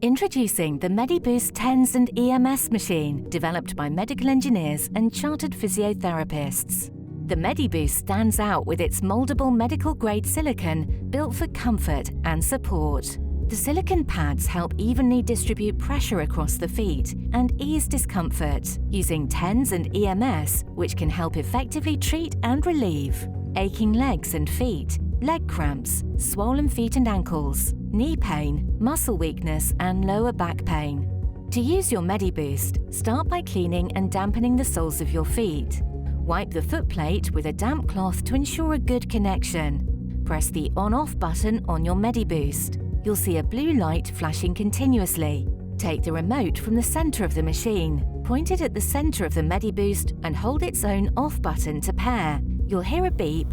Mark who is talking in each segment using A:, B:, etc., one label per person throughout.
A: Introducing the Medi-Boost TENS and EMS machine, developed by medical engineers and chartered physiotherapists. The Medi-Boost stands out with its moldable medical-grade silicone built for comfort and support. The silicone pads help evenly distribute pressure across the feet and ease discomfort, using TENS and EMS, which can help effectively treat and relieve aching legs and feet, leg cramps, swollen feet and ankles, knee pain, muscle weakness, and lower back pain. To use your Medi-Boost, start by cleaning and dampening the soles of your feet. Wipe the foot plate with a damp cloth to ensure a good connection. Press the on-off button on your Medi-Boost. You'll see a blue light flashing continuously. Take the remote from the center of the machine, point it at the center of the Medi-Boost and hold its own off button to pair. You'll hear a beep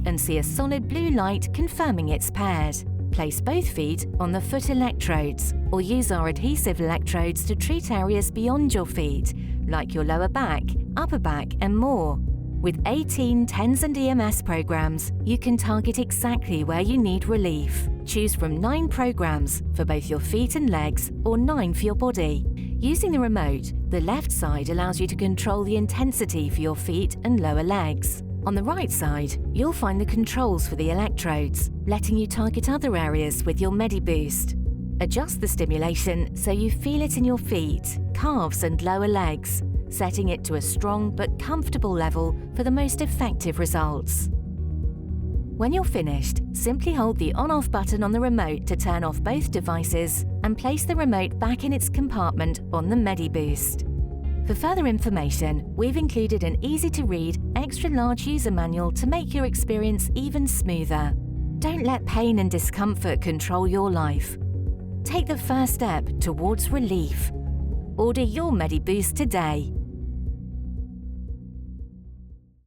A: and see a solid blue light confirming it's paired. Place both feet on the foot electrodes or use our adhesive electrodes to treat areas beyond your feet, like your lower back, upper back, and more. With 18 TENS and EMS programs, you can target exactly where you need relief. Choose from 9 programs for both your feet and legs, or 9 for your body. Using the remote, the left side allows you to control the intensity for your feet and lower legs. On the right side, you'll find the controls for the electrodes, letting you target other areas with your Medi-Boost. Adjust the stimulation so you feel it in your feet, calves, and lower legs, setting it to a strong but comfortable level for the most effective results. When you're finished, simply hold the on-off button on the remote to turn off both devices and place the remote back in its compartment on the Medi-Boost. For further information, we've included an easy-to-read, extra-large user manual to make your experience even smoother. Don't let pain and discomfort control your life. Take the first step towards relief. Order your Medi-Boost today.